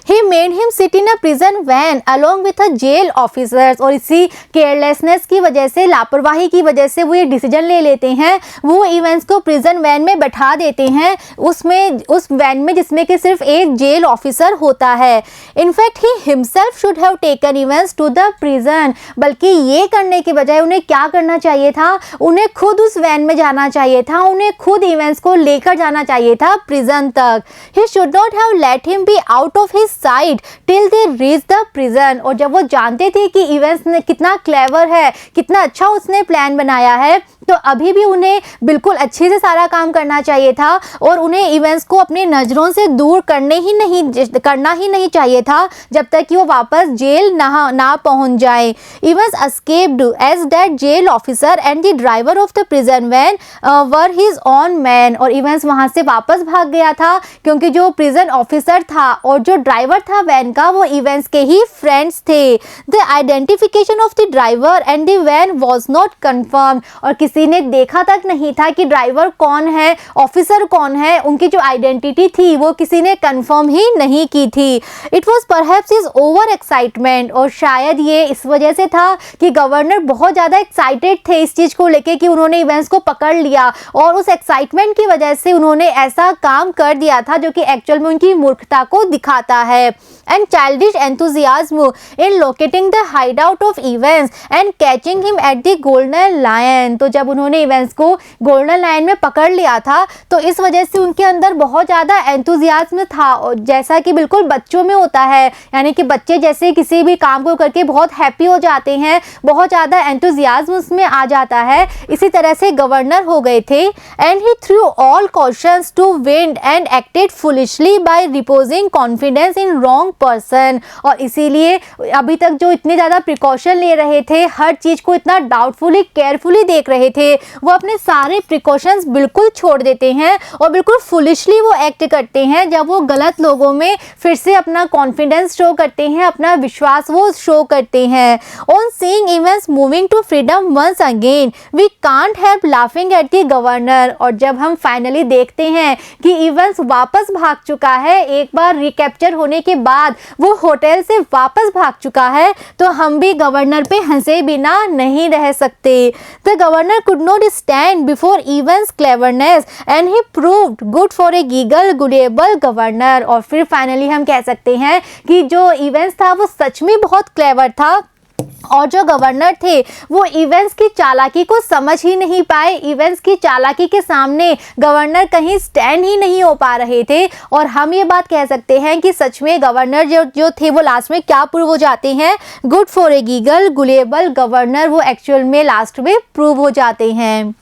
He made him sit in a prison van along with a jail officers। और इसी केयरलेसनेस की वजह से, लापरवाही की वजह से वो ये डिसीजन ले लेते हैं, वो इवेंट्स को प्रिजन वैन में बैठा देते हैं, उसमें उस वैन में जिसमें कि सिर्फ एक जेल ऑफिसर होता है। In fact he himself should have taken Evans to the prison. बल्कि ये करने के बजाय उन्हें क्या करना चाहिए था, उन्हें खुद उस वैन में जाना चाहिए था, उन्हें खुद इवेंट्स को लेकर जाना चाहिए था प्रिजन तक। He should not have let him be out of his side till they reach the prison। और जब वो जानते थे कि इवेंट्स ने कितना क्लेवर है, कितना अच्छा उसने प्लान बनाया है, तो अभी भी उन्हें बिल्कुल अच्छे से सारा काम करना चाहिए था और उन्हें इवेंट्स को अपनी नज़रों से दूर करना ही नहीं चाहिए था जब तक कि वो वापस जेल ना पहुंच जाए। Events escaped as that jail officer and the driver of the prison van were his own man। और इवेंट्स वहां से वापस भाग गया था क्योंकि जो प्रिजन ऑफिसर था और जो ड्राइवर था वैन का, वो इवेंट्स के ही फ्रेंड्स थे। The identification of the driver and the when was not confirm. और किसी ने देखा तक नहीं था कि ड्राइवर कौन है, ऑफिसर कौन है, उनकी जो आइडेंटिटी थी वो किसी ने कंफर्म ही नहीं की थी। It was perhaps his over excitement. और शायद ये इस वजह से था कि गवर्नर बहुत ज़्यादा एक्साइटेड थे इस चीज़ को लेके कि उन्होंने इवेंट्स को पकड़ लिया, और उस एक्साइटमेंट की वजह से उन्होंने ऐसा काम कर दिया था जो कि एक्चुअल में उनकी मूर्खता को दिखाता है। and childish enthusiasm in locating the hideout of Evans and catching him at the Golden Lion। तो जब उन्होंने इवेंस को गोल्डन लायन में पकड़ लिया था तो इस वजह से उनके अंदर बहुत ज़्यादा एंथुजियाज्म था, और जैसा कि बिल्कुल बच्चों में होता है, यानी कि बच्चे जैसे किसी भी काम को करके बहुत हैप्पी हो जाते हैं, बहुत ज़्यादा एंथुजियाज्म उसमें आ जाता है, इसी तरह से गवर्नर हो गए थे। And he threw all cautions to wind and acted foolishly by reposing confidence in wrong person. और इसीलिए अभी तक जो इतने ज़्यादा प्रिकॉशन ले रहे थे, हर चीज़ को इतना डाउटफुली केयरफुली देख रहे थे, वो अपने सारे प्रिकॉशंस बिल्कुल छोड़ देते हैं और बिल्कुल फुलिशली वो एक्ट करते हैं जब वो गलत लोगों में फिर से अपना कॉन्फिडेंस शो करते हैं, अपना विश्वास वो शो करते हैं। On seeing Evans moving to freedom once again we can't help laughing at the governor. और जब हम फाइनली देखते हैं कि इवेंट्स वापस भाग चुका है, एक बार रिकैप्चर होने के बाद वो होटल से वापस भाग चुका है, तो हम भी गवर्नर पे हंसे बिना नहीं रह सकते। The governor could not stand before Evans cleverness and he proved good for a giggle gullible governor. और फिर फाइनली हम कह सकते हैं कि जो इवेंट्स था वो सच में बहुत क्लेवर था, और जो गवर्नर थे वो इवेंट्स की चालाकी को समझ ही नहीं पाए। इवेंट्स की चालाकी के सामने गवर्नर कहीं स्टैंड ही नहीं हो पा रहे थे, और हम ये बात कह सकते हैं कि सच में गवर्नर जो थे वो लास्ट में क्या प्रूव हो जाते हैं, good for a giggle gullible governor, वो एक्चुअल में लास्ट में प्रूव हो जाते हैं।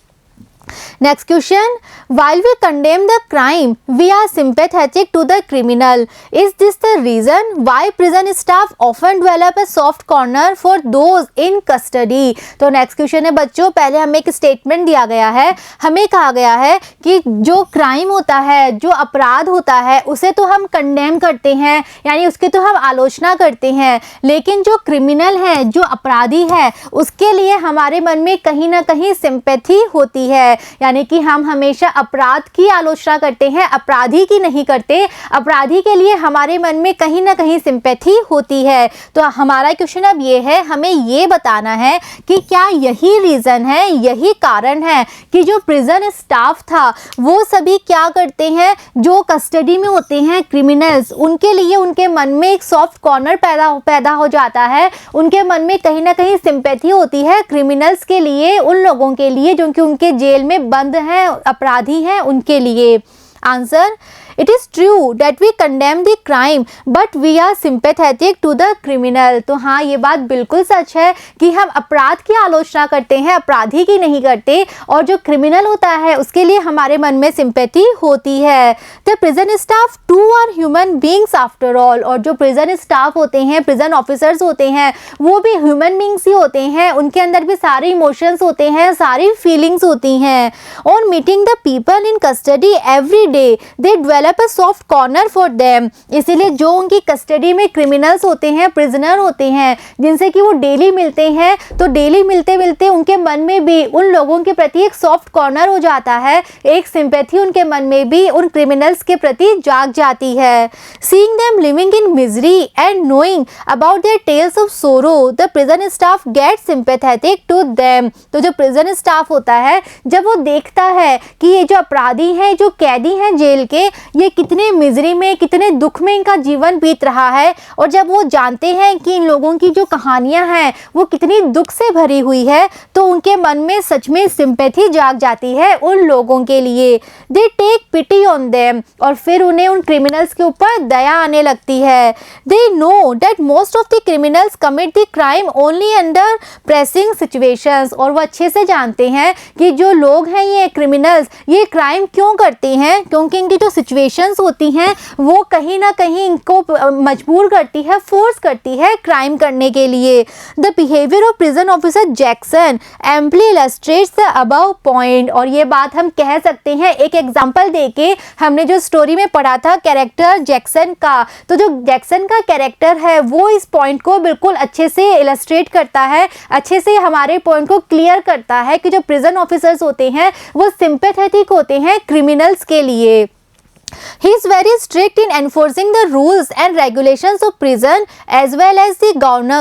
Next question, while we condemn the crime, we are sympathetic to the criminal. Is this the reason why prison staff often develop a soft corner for those in custody? तो next question है बच्चों, पहले हमें एक statement दिया गया है, हमें कहा गया है कि जो crime होता है, जो अपराध होता है, उसे तो हम condemn करते हैं, यानी उसकी तो हम आलोचना करते हैं, लेकिन जो criminal है, जो अपराधी है, उसके लिए हमारे मन में कहीं ना कहीं sympathy होती है, यानी कि हम हमेशा अपराध की आलोचना करते हैं, अपराधी की नहीं करते। अपराधी के लिए हमारे मन में कहीं ना कहीं सिंपैथी होती है। तो हमारा क्वेश्चन अब ये है, हमें ये बताना है कि क्या यही रीज़न है, यही कारण है कि जो प्रिजन स्टाफ था वो सभी क्या करते हैं, जो कस्टडी में होते हैं क्रिमिनल्स, उनके लिए उनके मन में एक सॉफ्ट कॉर्नर पैदा हो जाता है, उनके मन में कहीं ना कहीं सिंपैथी होती है क्रिमिनल्स के लिए, उन लोगों के लिए जो कि उनके जेल में बंद हैं, अपराधी हैं, उनके लिए। Answer, It is true that we condemn the crime, but we are sympathetic to the criminal। तो हाँ, ये बात बिल्कुल सच है कि हम अपराध की आलोचना करते हैं, अपराधी की नहीं करते, और जो क्रिमिनल होता है उसके लिए हमारे मन में सिंपैथी होती है। The prison staff too are human beings after all। और जो प्रिजन स्टाफ होते हैं, प्रिजन ऑफिसर्स होते हैं, वो भी ह्यूमन बींग्स ही होते हैं, उनके अंदर भी सारे इमोशंस होते हैं, सारी फीलिंग्स होती हैं। On meeting the people in custody every day, they develop a soft corner for them। इसीलिए जो उनकी कस्टडी में क्रिमिनल्स होते हैं, प्रिजनर होते हैं, जिनसे कि वो डेली मिलते हैं, तो डेली मिलते मिलते उनके मन में भी उन लोगों के प्रति एक सॉफ्ट कॉर्नर हो जाता है, एक सिंपैथी उनके मन में भी उन क्रिमिनल्स के प्रति जाग जाती है। Seeing them living in misery and knowing about their tales of sorrow, the prison staff gets sympathetic to them। तो जो प्रिजन स्टाफ होता है, जब वो देखता है कि ये जो अपराधी हैं, जो कैदी हैं जेल के, ये कितने मिजरी में, कितने दुख में इनका जीवन बीत रहा है, और जब वो जानते हैं कि इन लोगों की जो कहानियां हैं वो कितनी दुख से भरी हुई है, तो उनके मन में सच में सिंपैथी जाग जाती है उन लोगों के लिए। They take pity on them. और फिर उन्हें उन क्रिमिनल्स के ऊपर दया आने लगती है। They know that most of the criminals commit the crime only under pressing situations. और वो अच्छे से जानते हैं कि जो लोग हैं, ये क्रिमिनल्स, ये क्राइम क्यों करते हैं, क्योंकि इनकी जो सिचुएशंस होती हैं वो कहीं ना कहीं इनको मजबूर करती है, फोर्स करती है क्राइम करने के लिए। The behaviour of prison officer Jackson amply illustrates the above point. और ये बात हम कह सकते हैं एक एग्जांपल देके, हमने जो स्टोरी में पढ़ा था कैरेक्टर जैक्सन का, तो जो जैक्सन का कैरेक्टर है वो इस पॉइंट को बिल्कुल अच्छे से इलस्ट्रेट करता है, अच्छे से हमारे पॉइंट को क्लियर करता है कि जो प्रिजन ऑफिसर्स होते हैं वो सिंपैथेटिक होते हैं क्रिमिनल्स के लिए। He is very strict in enforcing the rules and regulations of prison as well as the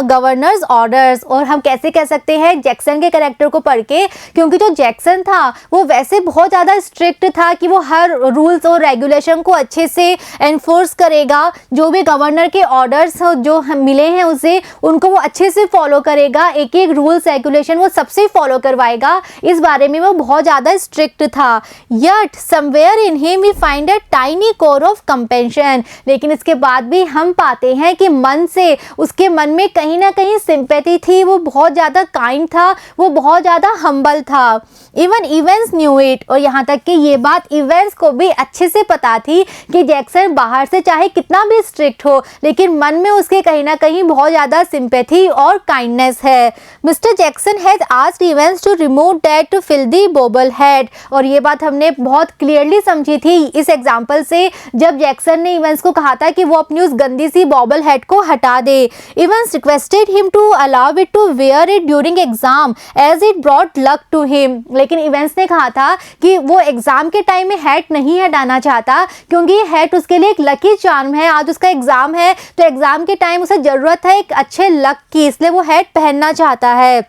governor's orders। और हम कैसे कह सकते हैं जैक्सन के कैरेक्टर को पढ़ के, क्योंकि जो जैक्सन था वो वैसे बहुत ज़्यादा स्ट्रिक्ट था कि वो हर रूल्स और रेगुलेशन को अच्छे से एनफोर्स करेगा, जो भी गवर्नर के ऑर्डर्स जो मिले हैं उसे उनको वो अच्छे से फॉलो करेगा, एक एक रूल्स रेगुलेशन वो सबसे फॉलो करवाएगा, इस बारे में वो बहुत ज़्यादा स्ट्रिक्ट था। Yet somewhere in him we find a tiny core of compassion। लेकिन इसके बाद भी हम पाते हैं कि मन से उसके मन में कहीं ना कहीं सिंपैथी थी, वो बहुत ज़्यादा काइंड था, वो बहुत ज़्यादा हम्बल था। Even Evans knew it. और यहाँ तक कि ये बात इवेंस को भी अच्छे से पता थी कि जैक्सन बाहर से चाहे कितना भी स्ट्रिक्ट हो लेकिन मन में उसके कहीं ना कहीं बहुत ज़्यादा सिंपैथी और काइंडनेस है। Mister Jackson has asked Evans to remove that to fill the bobble head. और ये बात हमने बहुत क्लियरली समझी थी इस एग्जाम्पल से, जब जैक्सन ने इवेंस को कहा था कि वो अपनी उस गंदी सी बॉबल हेड को हटा दे। Evans requested him to allow it to wear it during exam as it brought luck to him. लेकिन इवेंस ने कहा था कि वो एग्जाम के टाइम में हैट नहीं हटाना चाहता, क्योंकि हैट उसके लिए एक लकी चार्म है। आज उसका एग्जाम है तो एग्जाम के टाइम उसे जरूरत है एक अच्छे लक की, इसलिए वो हैट पहनना चाहता है।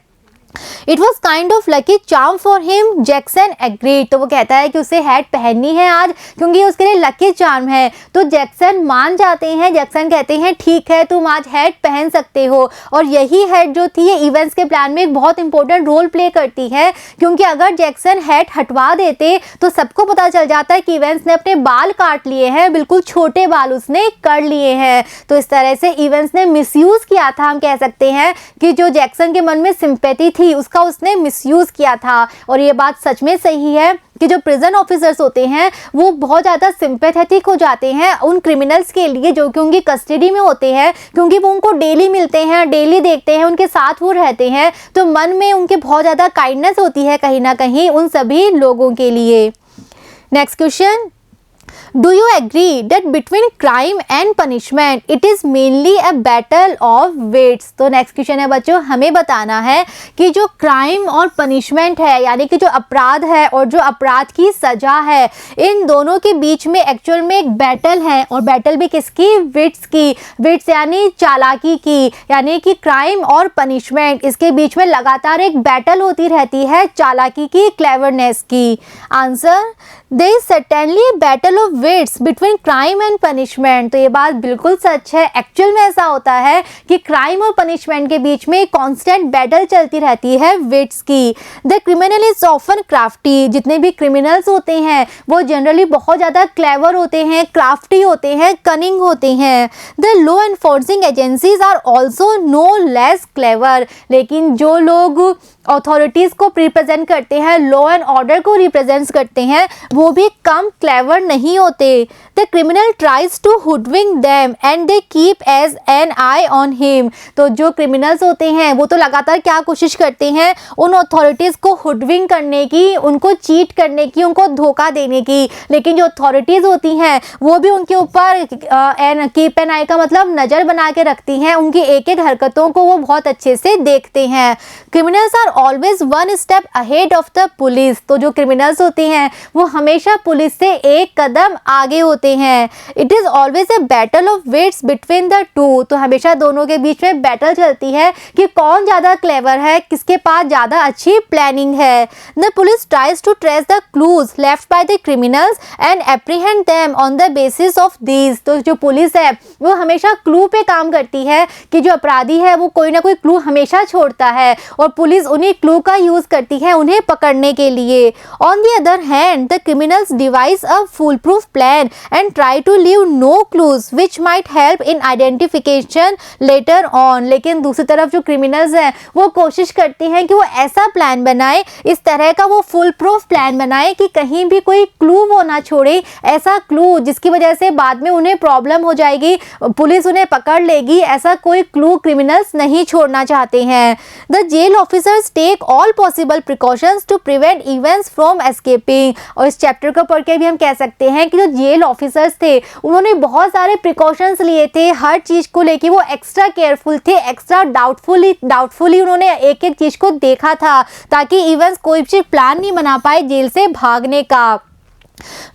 It was kind of lucky charm for him, Jackson agreed। तो वो कहता है कि उसे हैट पहननी है आज क्योंकि उसके लिए लकी चार्म है। तो जैक्सन मान जाते हैं, जैक्सन कहते हैं ठीक है तुम आज हैट पहन सकते हो। और यही हैट जो थी ये इवेंट्स के प्लान में एक बहुत इंपॉर्टेंट रोल प्ले करती है, क्योंकि अगर जैक्सन हैट हटवा देते तो सबको पता चल जाता है कि इवेंट्स ने अपने बाल काट लिए हैं, बिल्कुल छोटे बाल उसने कर लिए हैं। तो इस तरह से इवेंट्स ने मिसयूज किया था, हम कह सकते हैं कि जो जैक्सन के मन में सिंपैथी थी उसका उसने मिसयूज किया था। और ये बात सच में सही है कि जो प्रिजन ऑफिसर्स होते हैं वो बहुत ज़्यादा सिंपैथेटिक हो जाते हैं उन क्रिमिनल्स के लिए जो कि उनकी कस्टडी में होते हैं, क्योंकि वो उनको डेली मिलते हैं, डेली देखते हैं, उनके साथ वो रहते हैं, तो मन में उनके बहुत ज़्यादा काइंडनेस होती है कहीं ना कहीं उन सभी लोगों के लिए। Next question, Do you agree that between crime and punishment it is mainly a battle of wits? तो नेक्स्ट क्वेश्चन है बच्चों, हमें बताना है कि जो क्राइम और पनिशमेंट है यानी कि जो अपराध है और जो अपराध की सजा है, इन दोनों के बीच में एक्चुअल में एक बैटल है। और बैटल भी किसकी? विट्स की। विट्स यानी चालाकी की, यानी कि क्राइम और पनिशमेंट इसके बीच में लगातार एक बैटल होती रहती है चालाकी की, क्लेवरनेस की। Answer, there is certainly a battle of wits between crime and punishment. तो ये बात बिल्कुल सच है, एक्चुअल में ऐसा होता है कि क्राइम और पनिशमेंट के बीच में कांस्टेंट बैटल चलती रहती है विट्स की। The criminal is often crafty. जितने भी क्रिमिनल्स होते हैं वो जनरली बहुत ज़्यादा क्लेवर होते हैं, क्राफ्टी होते हैं, कनिंग होते हैं। The law enforcing agencies are also no less clever. लेकिन जो लोग अथॉरिटीज़ को रिप्रेजेंट करते हैं, लॉ एंड ऑर्डर को रिप्रेजेंट करते हैं, वो भी कम क्लेवर नहीं होते। The criminal tries to hoodwink them and they keep an eye on him हिम। तो जो क्रिमिनल्स होते हैं वो तो लगातार क्या कोशिश करते हैं, उन अथॉरिटीज़ को हुडविंग करने की, उनको चीट करने की, उनको धोखा देने की। लेकिन जो अथॉरिटीज़ होती हैं वो भी उनके ऊपर कीप एन आई का मतलब नज़र बना के रखती हैं, उनकी एक एक हरकतों को वो बहुत अच्छे से देखते हैं। Criminals are always one step ahead of the police. तो जो क्रिमिनल्स होते हैं वो हमेशा पुलिस से एक कदम आगे होते हैं। It is always a battle of wits between the two. तो हमेशा दोनों के बीच में बैटल चलती है कि कौन ज़्यादा क्लेवर है, किसके पास ज़्यादा अच्छी प्लानिंग है। The police tries to trace the clues left by the criminals and apprehend them on the basis of these. तो जो पुलिस है वो हमेशा क्लू पे काम करती है कि जो अपराधी है वो कोई ना कोई क्लू हमेशा छोड़ता है और पुलिस उन्हीं क्लू का यूज़ करती है उन्हें पकड़ने के लिए। On the other hand the criminals devise a full proof plan and try to leave no clues which might help in identification later on. लेकिन दूसरी तरफ जो क्रिमिनल्स हैं वो कोशिश करते हैं कि वो ऐसा प्लान बनाए, इस तरह का वो फुल प्रूफ प्लान बनाए कि कहीं भी कोई क्लू वो ना छोड़े, ऐसा क्लू जिसकी वजह से बाद में उन्हें प्रॉब्लम हो जाएगी, पुलिस उन्हें पकड़ लेगी, ऐसा कोई क्लू क्रिमिनल्स नहीं छोड़ना चाहते हैं। The jail officers take all possible precautions to prevent Evans from escaping. और इस चैप्टर को पढ़ के भी हम कह सकते हैं कि जो जेल ऑफिसर्स थे उन्होंने बहुत सारे प्रिकॉशंस लिए थे, हर चीज़ को लेके वो एक्स्ट्रा केयरफुल थे, एक्स्ट्रा डाउटफुली उन्होंने एक एक चीज़ को देखा था ताकि इवेंट्स कोई भी प्लान नहीं बना पाए जेल से भागने का।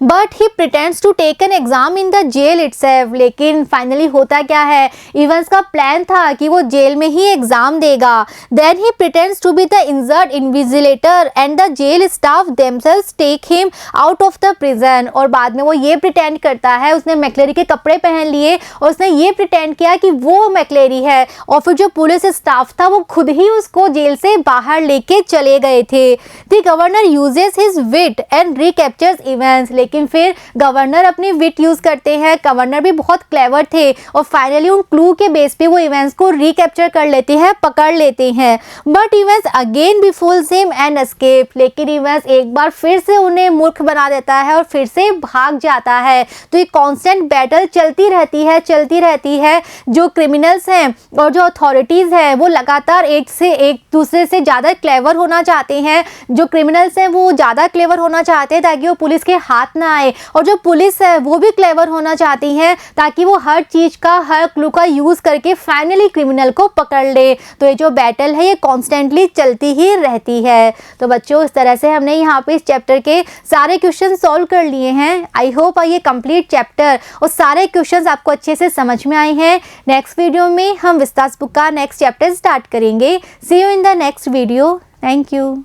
But he pretends to take an exam in the jail itself. लेकिन फाइनली होता क्या है, इवेंस का प्लान था कि वो जेल में ही एग्जाम देगा। Then he pretends to be the injured invigilator and the jail staff themselves take him out of the prison. और बाद में वो ये प्रिटेंड करता है, उसने मैक्लेरी के कपड़े पहन लिए और उसने ये प्रिटेंड किया कि वो मैक्लेरी है, और फिर जो पुलिस स्टाफ था वो खुद ही उसको जेल से बाहर लेके चले गए थे। The governor uses his wit and recaptures Evans. लेकिन फिर गवर्नर अपनी विट यूज करते हैं, गवर्नर भी बहुत क्लेवर थे और फाइनली उन क्लू के बेस पे वो इवेंट्स को रिकैप्चर कर लेते हैं, पकड़ लेते हैं। But Evans again befools him and escape. लेकिन इवेंट्स एक बार फिर से उन्हें मूर्ख बना देता है और फिर से भाग जाता है। तो ये कांस्टेंट बैटल चलती रहती है। जो क्रिमिनल्स हैं और जो अथॉरिटीज हैं वो लगातार एक दूसरे से ज़्यादा क्लेवर होना चाहते हैं। जो क्रिमिनल्स हैं वो ज़्यादा क्लेवर होना चाहते हैं ताकि वो पुलिस के हाथ ना आए, और जो पुलिस है वो भी क्लेवर होना चाहती है ताकि वो हर चीज़ का, हर क्लू का यूज़ करके फाइनली क्रिमिनल को पकड़ ले। तो ये जो बैटल है ये कॉन्स्टेंटली चलती ही रहती है। तो बच्चों, इस तरह से हमने यहाँ पे इस चैप्टर के सारे क्वेश्चन सॉल्व कर लिए हैं। आई होप ये कंप्लीट चैप्टर और सारे क्वेश्चंस आपको अच्छे से समझ में आए हैं। नेक्स्ट वीडियो में हम विस्तास बुक का नेक्स्ट चैप्टर स्टार्ट करेंगे। See you in the next video. Thank you.